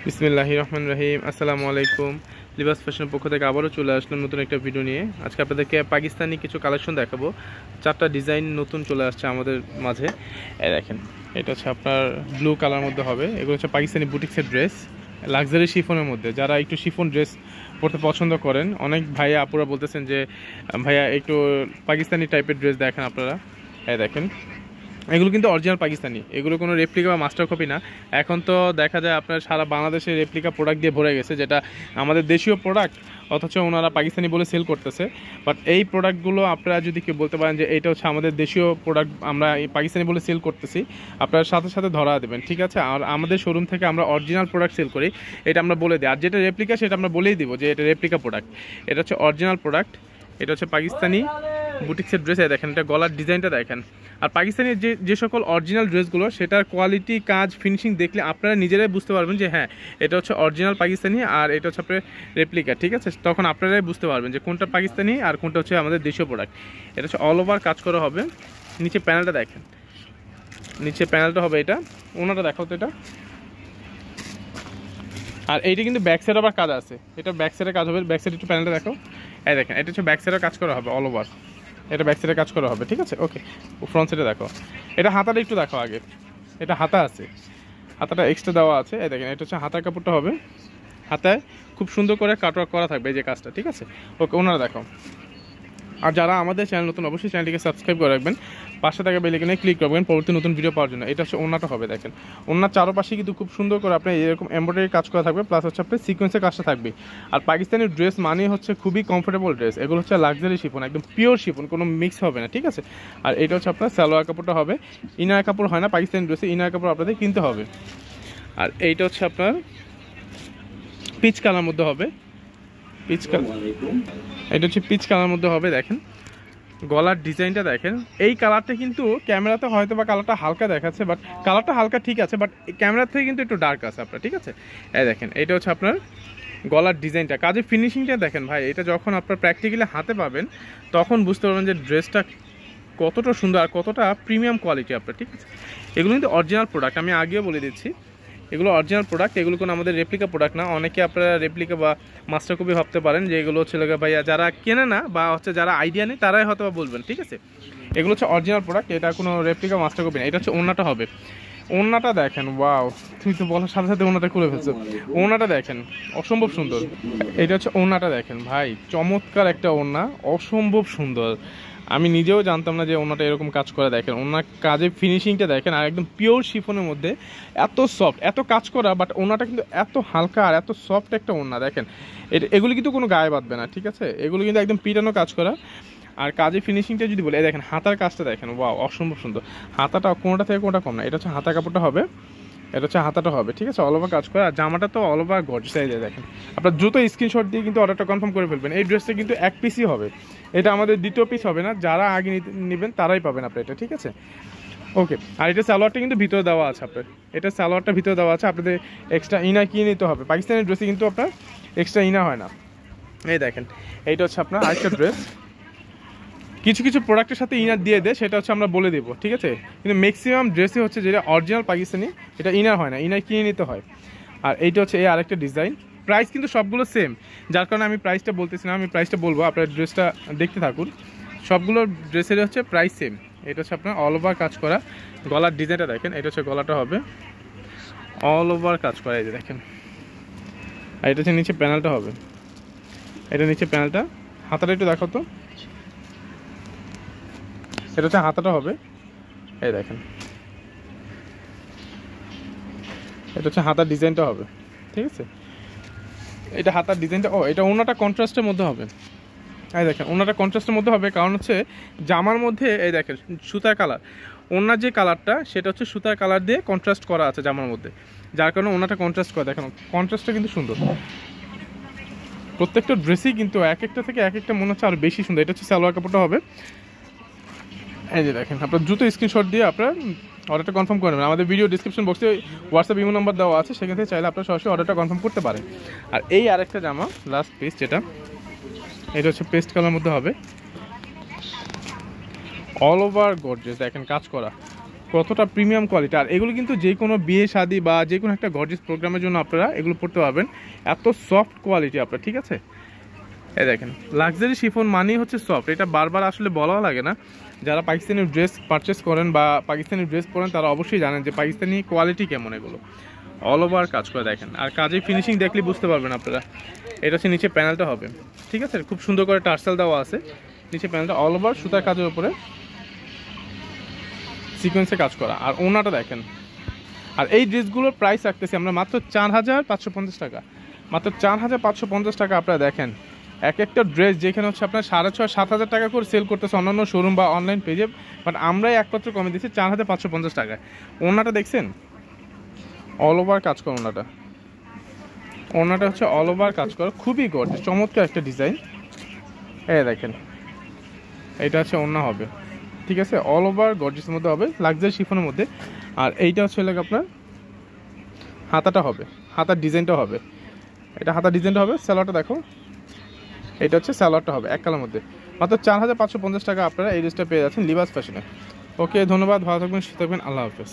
বিসমিল্লাহির রহমানির রহিম। আসসালামু আলাইকুম। লিবাস ফ্যাশনের পক্ষ থেকে আবারও চলে আসলাম নতুন একটা ভিডিও নিয়ে। আজকে আপনাদেরকে পাকিস্তানি কিছু কালেকশন দেখাবো। 4টা ডিজাইন নতুন চলে আসছে আমাদের মাঝে। এই দেখেন, এটা হচ্ছে আপনার ব্লু কালার মধ্যে হবে। এগুলো হচ্ছে পাকিস্তানি বুটিক্সের ড্রেস, লাক্সারি শিফনের মধ্যে। যারা একটু শিফন ড্রেস পরতে পছন্দ করেন, অনেক ভাইয়া আপুরা বলতেছেন যে ভাইয়া একটু পাকিস্তানি টাইপের ড্রেস দেখেন আপনারা। এই দেখেন, এগুলো কিন্তু অরিজিনাল পাকিস্তানি, এগুলো কোনো রেপ্লিকা বা মাস্টার কপি না। এখন তো দেখা যায় আপনার সারা বাংলাদেশে রেপ্লিকা প্রোডাক্ট দিয়ে ভরে গেছে, যেটা আমাদের দেশীয় প্রোডাক্ট, অথচ ওনারা পাকিস্তানি বলে সেল করতেছে। বাট এই প্রোডাক্টগুলো আপনারা যদি কেউ বলতে পারেন যে এটা হচ্ছে আমাদের দেশীয় প্রোডাক্ট, আমরা এই পাকিস্তানি বলে সেল করতেছি, আপনারা সাথে সাথে ধরা দেবেন, ঠিক আছে? আর আমাদের শোরুম থেকে আমরা অরিজিনাল প্রোডাক্ট সেল করি, এটা আমরা বলে দিই। আর যেটা রেপ্লিকা সেটা আমরা বলেই দিব যে এটা রেপ্লিকা প্রোডাক্ট, এটা হচ্ছে অরিজিনাল প্রোডাক্ট। এটা হচ্ছে পাকিস্তানি বুটিক্সের ড্রেস। দেখেন, এটা গলার ডিজাইনটা দেখেন। আর পাকিস্তানের যে সকল অরিজিনাল ড্রেসগুলো, সেটার কোয়ালিটি, কাজ, ফিনিশিং দেখলে আপনারা নিজেরাই বুঝতে পারবেন যে হ্যাঁ, এটা হচ্ছে অরিজিনাল পাকিস্তানি আর এটা হচ্ছে আপনার রেপ্লিকা, ঠিক আছে? তখন আপনারাই বুঝতে পারবেন যে কোনটা পাকিস্তানি আর কোনটা হচ্ছে আমাদের দেশীয় প্রোডাক্ট। এটা হচ্ছে অল ওভার কাজ করা হবে। নিচে প্যানেলটা দেখেন, নিচে প্যানেলটা হবে এটা। ওনাটা দেখাও তো এটা। আর এইটা কিন্তু ব্যাক সাইড আবার কাজ আছে, এটা ব্যাক সাইডে কাজ হবে। ব্যাক সাইড একটু প্যানেলটা দেখো। এই দেখেন, এটা হচ্ছে ব্যাক সাইডে কাজ করা হবে অল ওভার, এটা ব্যাক সাইডে কাজ করা হবে, ঠিক আছে? ওকে, ফ্রন্ট সাইডে দেখো। এটা হাতাটা একটু দেখো আগে, এটা হাতা আছে, হাতাটা এক্সট্রা দেওয়া আছে। এই দেখেন, এটা হচ্ছে হাতার কাপড়টা হবে, হাতায় খুব সুন্দর করে কাটওয়ার্ক করা থাকবে এই যে কাজটা, ঠিক আছে? ওকে, ওনারা দেখো। আর যারা আমাদের চ্যানেল নতুন, অবশ্যই চ্যানেলটিকে সাবস্ক্রাইব করে রাখবেন, পাশে থাকা বেল আইকনে ক্লিক করবেন পরবর্তী নতুন ভিডিও পাওয়ার জন্য। এটা হচ্ছে ওন্নাটা হবে, দেখেন ওন্নার চারপাশে কিন্তু খুব সুন্দর করে আপনার এরকম এমব্রয়ডারি কাজ করা থাকবে, প্লাস হচ্ছে আপনার সিকোয়েন্সের কাজটা থাকবে। আর পাকিস্তানি ড্রেস মানে হচ্ছে খুবই কমফোর্টেবল ড্রেস, এগুলো হচ্ছে লাক্সারি শিফন, একদম পিওর শিফন, কোনো মিক্স হবে না, ঠিক আছে? আর এটা হচ্ছে আপনার সালোয়ার কাপড়টা হবে, ইনার কাপড় হয় না পাকিস্তানি ড্রেসে, ইনার কাপড় আপনাদের কিনতে হবে। আর এইটা হচ্ছে আপনার পিচ কালার মধ্যে হবে, পিচ কালার, এটা হচ্ছে পিচ কালার মধ্যে হবে। দেখেন গলার ডিজাইনটা দেখেন, এই কালারটা কিন্তু ক্যামেরাতে হয়তো বা কালারটা হালকা দেখাচ্ছে, বাট কালারটা হালকা ঠিক আছে, বাট ক্যামেরা থেকে কিন্তু একটু ডার্ক আছে আপনার, ঠিক আছে? এই দেখেন, এটা হচ্ছে আপনার গলার ডিজাইনটা, কাজের ফিনিশিংটা দেখেন ভাই। এটা যখন আপনার প্র্যাকটিক্যালি হাতে পাবেন তখন বুঝতে পারবেন যে ড্রেসটা কতটা সুন্দর আর কতটা প্রিমিয়াম কোয়ালিটি আপনার, ঠিক আছে? এগুলো কিন্তু অরিজিনাল প্রোডাক্ট, আমি আগেও বলে দিচ্ছি, এগুলো অরিজিনাল প্রোডাক্ট, এগুলো কোনো আমাদের রেপ্লিকা প্রোডাক্ট না। অনেকে আপনারা রেপ্লিকা বা মাস্টার কপি ভাবতে পারেন, যে এগুলো হচ্ছে ভাইয়া যারা কেনে না বা হচ্ছে যারা আইডিয়া নেই তারাই হয়তো বলবেন, ঠিক আছে? এগুলো হচ্ছে অরিজিনাল প্রোডাক্ট, এটা কোনো রেপ্লিকা মাস্টার কপি না। এটা হচ্ছে ওন্নাটা হবে, ওন্নাটা দেখেন, ওয়াও, তুমি তো বলার সাথে সাথে ওন্নাটা খুলে ফেলছো। ওন্নাটা দেখেন, অসম্ভব সুন্দর। এটা হচ্ছে ওন্নাটা দেখেন ভাই, চমৎকার একটা ওন্না, অসম্ভব সুন্দর। আমি নিজেও জানতাম না যে ওনাটা এরকম কাজ করে। দেখেন ওনার কাজের ফিনিশিংটা দেখেন, আর একদম পিওর শিফনের মধ্যে এত সফট, এত কাজ করা, বাট ওনাটা কিন্তু এত হালকা আর এত সফট একটা ওনা। দেখেন এগুলো কিন্তু কোনো গায়ে বাঁধবে না, ঠিক আছে? এগুলো কিন্তু একদম পিটানো কাজ করা। আর কাজের ফিনিশিংটা যদি বলে, দেখেন হাতার কাজটা দেখেন, ওয়াও, অসম্ভব সুন্দর। হাতাটা কোনোটা থেকে কোনোটা কম না, এটা হচ্ছে হাতা কাপড়টা হবে, এটা হচ্ছে হাতাটা হবে, ঠিক আছে? অল ওভার কাজ করা। আর জামাটা তো অল ওভার গর্জিয়াস। এই দেখেন, আপনার দ্রুত স্ক্রিনশট দিয়ে কিন্তু অর্ডারটা কনফার্ম করে ফেলবেন। এই ড্রেসটা কিন্তু এক পিসই হবে, এটা আমাদের দ্বিতীয় পিস হবে না। যারা আগে নেবেন তারাই পাবেন আপনি এটা, ঠিক আছে? ওকে। আর এটা সালোয়ারটা কিন্তু ভিতরে দেওয়া আছে আপনার, এটা সালোয়ারটা ভিতরে দেওয়া আছে, আপনাদের এক্সট্রা ইনার কিনে নিতে হবে। পাকিস্তানি ড্রেসে কিন্তু আপনার এক্সট্রা ইনার হয় না। এই দেখেন, এইটা হচ্ছে আপনার আরেকটা ড্রেস। কিছু কিছু প্রোডাক্টের সাথে ইনার দিয়ে দেয়, সেটা হচ্ছে আমরা বলে দেবো, ঠিক আছে? কিন্তু ম্যাক্সিমাম ড্রেসই হচ্ছে যেটা অরিজিনাল পাকিস্তানি, এটা ইনার হয় না, ইনার কিনে নিতে হয়। আর এইটা হচ্ছে এই আরেকটা ডিজাইন। প্রাইস কিন্তু সবগুলো সেম, যার কারণে আমি প্রাইসটা বলতেছি না, আমি প্রাইসটা বলবো, আপনার ড্রেসটা দেখতে থাকুন। সবগুলো ড্রেসের হচ্ছে প্রাইস সেম। এটা হচ্ছে আপনার অল ওভার কাজ করা, গলার ডিজাইনটা দেখেন, এটা হচ্ছে গলাটা হবে অল ওভার কাজ করা, এই যে দেখেন। আর এটা হচ্ছে নিচে প্যানেলটা হবে, এটা নিচে প্যানেলটা। হাতাটা একটু দেখো তো, এটা হচ্ছে হাতাটা হবে, এই দেখেন, এটা হচ্ছে হাতার ডিজাইনটা হবে, ঠিক আছে? এটা হাতার ডিজাইনটা। ও, এটা ওনাটা কন্ট্রাস্টের মধ্যে হবে। এই দেখেন, ওনাটা কন্ট্রাস্টের মধ্যে হবে, কারণ হচ্ছে জামার মধ্যে এই দেখেন সুতার কালার, ওনার যে কালারটা সেটা হচ্ছে সুতার কালার দিয়ে কন্ট্রাস্ট করা আছে জামার মধ্যে, যার কারণে ওনাটা কন্ট্রাস্ট করে। দেখেন কন্ট্রাস্টটা কিন্তু সুন্দর, প্রত্যেকটা ড্রেসই কিন্তু এক একটা থেকে এক একটা মনে হচ্ছে আরও বেশি সুন্দর। এটা হচ্ছে সালোয়ার কাপড়টা হবে, এই যে দেখেন। আপনার দ্রুত স্ক্রিনশট দিয়ে আপনার অর্ডারটা কনফার্ম করে নেবেন। আমাদের ভিডিও ডিসক্রিপশন বক্সে হোয়াটসঅ্যাপ ইমো নাম্বার দেওয়া আছে, সেখান থেকে চাইলে আপনার সরাসরি অর্ডারটা কনফার্ম করতে পারেন। আর এই আরেকটা জামা লাস্ট পিস, যেটা এটা হচ্ছে পেস্ট কালার মধ্যে হবে, অল ওভার গর্জিয়াস, দেখেন কাজ করা, কতটা প্রিমিয়াম কোয়ালিটি। আর এগুলো কিন্তু যে কোনো বিয়ে শাদী বা যে কোনো একটা গর্জিয়াস প্রোগ্রামের জন্য আপনারা এগুলো পড়তে পারবেন, এত সফট কোয়ালিটি আপনার, ঠিক আছে। এই দেখেন লাক্সারি শিফন মানেই হচ্ছে সফট, এটা বারবার আসলে বলাও লাগে না। যারা পাকিস্তানি ড্রেস পারচেস করেন বা পাকিস্তানি ড্রেস পরেন তারা অবশ্যই জানেন যে পাকিস্তানি কোয়ালিটি কেমন এগুলো। অল ওভার কাজ করে দেখেন, আর কাজের ফিনিশিং দেখলে বুঝতে পারবেন আপনারা। এটা হচ্ছে নিচে প্যানেলটা হবে, ঠিক আছে, খুব সুন্দর করে টার্সেল দেওয়া আছে নিচে প্যানেলটা, অল ওভার সুতার কাজের উপরে সিকোয়েন্সে কাজ করা। আর ওনাটা দেখেন। আর এই ড্রেসগুলোর প্রাইস রাখতেছি আমরা মাত্র 4550 টাকা, মাত্র 4550 টাকা। আপনারা দেখেন এক একটা ড্রেস যেখানে হচ্ছে আপনার 6500-7000 টাকা করে সেল করতেছে অন্যান্য শোরুম বা অনলাইন পেজে, বাট আমরাই একমাত্র কমে দিচ্ছি 4550 টাকায়। ওনাটা দেখছেন অল ওভার কাজ করা, ওনাটা হচ্ছে অল ওভার কাজ করা, খুবই গর্জিয়াস চমৎকার একটা ডিজাইন। এই দেখেন এটা হচ্ছে ওনা হবে, ঠিক আছে, অল ওভার গর্জিয়াসের মধ্যে হবে, লাক্সারি শিফনের মধ্যে। আর এইটা হচ্ছে আপনার হাতাটা হবে, হাতার ডিজাইনটা হবে, এটা হাতার ডিজাইনটা হবে। স্যালোয়ারটা দেখো, এটা হচ্ছে স্যালোয়ারটা হবে এক কালার মধ্যে, মাত্র 4550 টাকা আপনারা এই ড্রেসটা পেয়ে যাচ্ছেন লিবাস ফ্যাশনে। ওকে, ধন্যবাদ, ভালো থাকবেন, সুস্থ থাকবেন, আল্লাহ হাফেজ।